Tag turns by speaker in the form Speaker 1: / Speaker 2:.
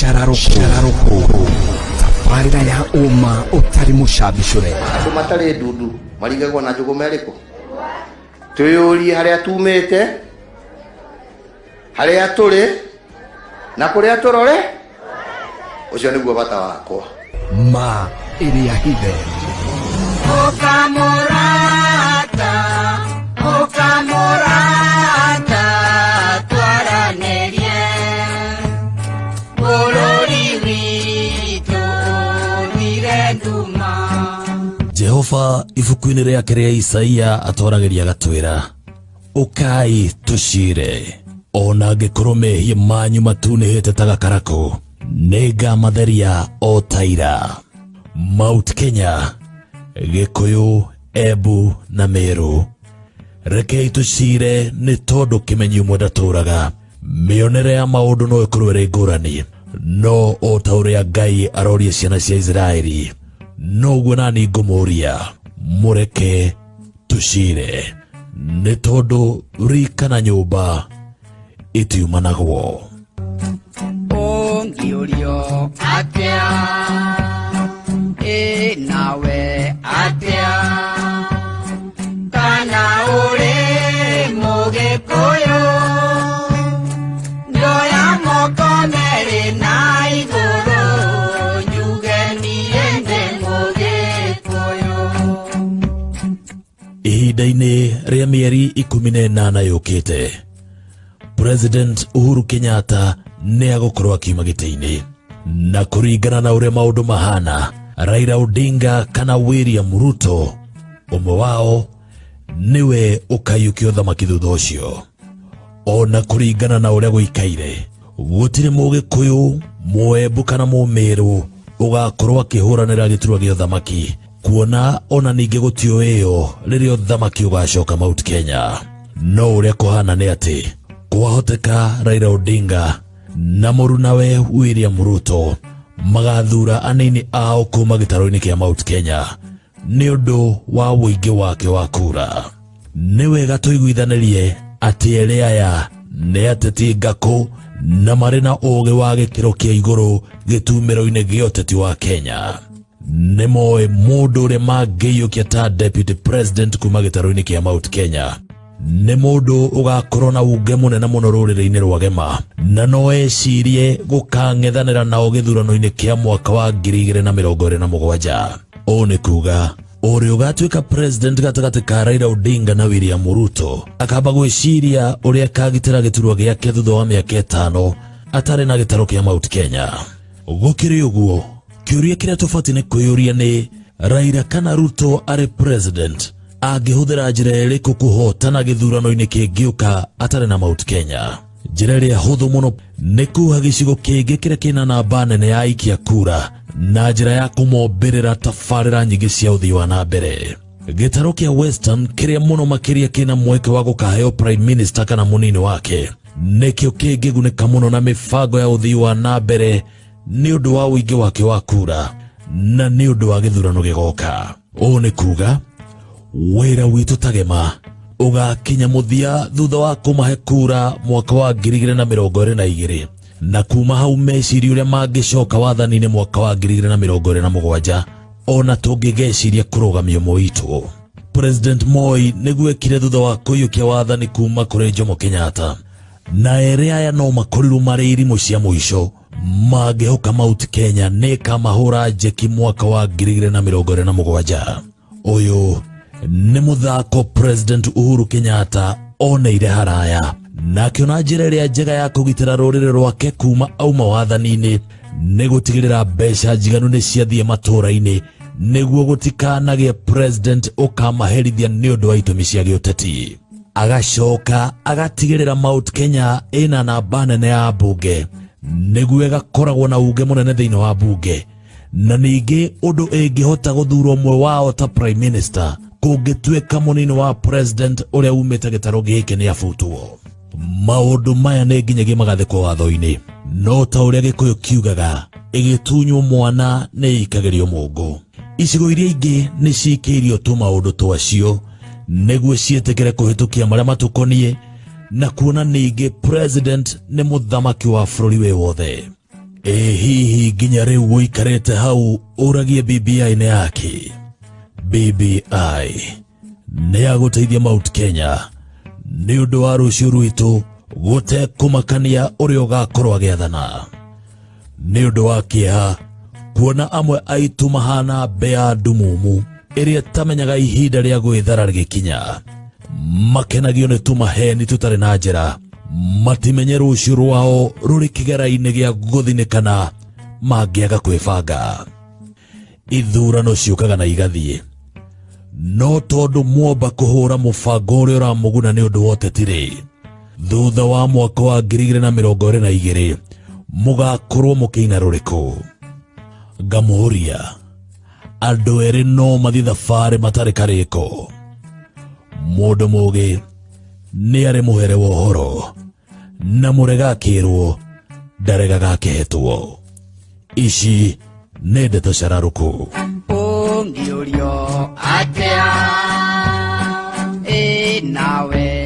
Speaker 1: Shararoko tafarira ya uma utari mushabishure
Speaker 2: matare dudu marigagwa na jogomereko tuyuri haria tumete haria turi na kuria turore ucio niguo bata wakwa
Speaker 1: ma iria hithe
Speaker 3: okamorata twaranerie
Speaker 4: Jehova ifuku-inĩ rĩake rĩa Isaia atwarageria gatwĩra ukai tushire ona angĩkorwo mehia manyu matunĩhĩte ta gakarakũ nĩngamatheria o taira. Mount Kenya, Gĩkũyũ, Embu na Meru, rekei tushire nĩ tondũ kĩmenyi ũmwe ndatũraga. Mĩonere ya maũndũ no ĩkorwo ĩrĩ ngũrani, no o ta ũrĩa Ngai aroria ciana cia Israeli noguo nani ngũmũria mũreke tushire nĩ tondũ rika na nyũmba itiumanagwo.
Speaker 3: Ongĩũrio atĩa nawe atĩa kana ũrĩ Mũgĩkũyũ ndoya moko merĩ na igũrũ njuge niĩ ndĩ Mũgĩkũyũ.
Speaker 4: Ihinda-inĩ rĩa mĩeri 18 yũkĩte, President Uhuru Kenyatta nĩ agũkorwo akiuma gĩtĩ-inĩ, na kũringana na ũrĩa maũndũ mahana, Raila Odinga kana William Ruto ũmwe wao niwe ũkaiyũkia ũthamaki thutha ũcio. Ona kũringana na ũrĩa gũikaire, gũtirĩ Mũgĩkũyũ, Mũembu kana Mũmĩrũ ũgakorwo akĩhũranĩra gĩturwa gĩa ũthamaki, kuona ona ningĩ gũtiũĩyo rĩrĩa ũthamaki ũgacoka Mount Kenya. No ũrĩa kũhana nĩ atĩ kwahoteka Raila Odinga na mũrunawe William Ruto magathura anini ao kuma gĩtaro-inĩ kĩa Mount Kenya nĩ ũndũ wa wũingĩ wake wa kura. Nĩ wega tũiguithanĩrie atĩ erĩ aya nĩ ateti ngakũ na marĩ na ũũgĩ wa gĩkĩro kĩa igũrũ gĩtumĩro-inĩ gĩa ũteti wa Kenya. Nĩ moĩ mũndũ ũrĩa mangĩiyũkia ta deputy president kuma gĩtaro-inĩ kĩa Mount Kenya nĩ mũndũ ũgakorwo na unge mũnene mũno rũrĩrĩ-inĩ rwa Gema, na no ecirie gũkang'ethanĩra nao gĩthurano-inĩ kĩa mwaka wa 2027. Ũũ nĩ kuga ũrĩa ũgatuĩka president gatagatĩ ka Raila Odinga na William Ruto akamba gwĩciria ũrĩa akagitĩra gĩturwa gĩake thutha wa mĩaka 5 atarĩ na gĩtaro kĩa Mount Kenya. Gũkĩrĩ ũguo, kĩũria kĩrĩa tũbatiĩ nĩ kwĩyũria nĩ Raila kana Ruto arĩ president angĩhũthĩra njĩra ĩrĩkũ kũhotana gĩthurano-inĩ kĩngĩũka atarĩ na Mount Kenya. Njĩra ĩrĩa hũthũ mũno nĩ kuuga gĩcigo kĩngĩ kĩrĩa kĩna namba nene ya aikia kura na njĩra ya kũmombĩrĩra tabarĩra nyingĩ cia ũthii wa na mbere. Gĩtaro kĩa Western kĩrĩa mũno makĩria kĩna mweke wa gũkaheo prime minister kana mũnini wake nĩkĩo kĩngĩgunĩka mũno na mĩbango ya ũthii wa na mbere nĩ ũndũ wa ũingĩ wake wa kura na nĩ ũndũ wa gĩthurano gĩgoka. Ũũ nĩ kuga wĩra witũ ta Gema ũgakinya mũthia thutha wa kũmahe kura mwaka wa 2022 na kuma hau meciria ũrĩa mangĩcoka wathani-inĩ mwaka wa 2027 ona tũngĩgeciria kũrũgamia mũitũ. President Moi nĩguo ekire thutha wa kũiyũkia wathani kuma kũrĩ Jomo Kenyatta, na erĩ aya no makorirwo marĩ irimũ cia mũico mangĩhoka Mount Kenya nĩ kamahũra njeki mwaka wa 2027. Ũyũ nĩ mũthako President Uhuru Kenyatta oneire haraya na akĩona njĩra ĩrĩa njega ya kũgitĩra rũrĩrĩ rwake kuma auma wathani-inĩ nĩ gũtigĩrĩra mbeca njiganu nĩ ciathiĩ matũũra-inĩ nĩguo gũtikanagĩe president ũkamaherithia nĩ ũndũ wa itũmi cia gĩũteti. Agacoka agatigĩrĩra Mount Kenya ĩna namba nene ya mbunge nĩguo ĩgakoragwo na unge mũnene thĩinĩ wa mbunge, na ningĩ ũndũ ĩngĩhota gũthurwo ũmwe wao ta prime minister kũngĩtuĩka mũnini wa president ũrĩa umĩte gĩtaro gĩkĩ nĩ abutwo. Maũndũ maya nĩ nginyagia magathĩkwo watho-inĩ, no ta ũrĩa Gĩkũyũ kiugaga ĩgĩtunywo mwana nĩ ikagĩrio mũngũ. Icigo iria ingĩ nĩ ciikĩirio tũmaũndũ twacio nĩguo ciĩtĩkĩre kũhĩtũkia marĩa matũkoniĩ na kuona ningĩ president nĩ mũthamaki wa bũrũri wĩ wothe. hihi nginya riu guikarite hau uragie BBI ni yaki? BBI ni aguteithia Mount Kenya ni undu wa rucio rwitu gute kumakania uria ugakorwo agiathana. Ni undu wa kieha kuona amwe aitu mahana mbea ndumumu iria tamenyaga ihinda ria gwithara rigikinya, makenagio ni tumaheni tutari na njira, matimenye rucio rwao ruri kigera-ini gia guthinikana mangiaga kwibanga. Ithurano ciukaga na igathie, no tondu mwomba kuhura mubango uria uramuguna ni undu wa ũteti-ri, thutha wa mwaka wa 2022 mugakorwo mukiina ruriku? Ngamuria andu eri no mathi thabari matari kariko. Mundu mugi ni ari muhere wa uhoro, na murega akirwo ndaregaga akehetwo. Ici nĩ ndeto cararuku.
Speaker 3: Ũngĩũrio atĩa nawe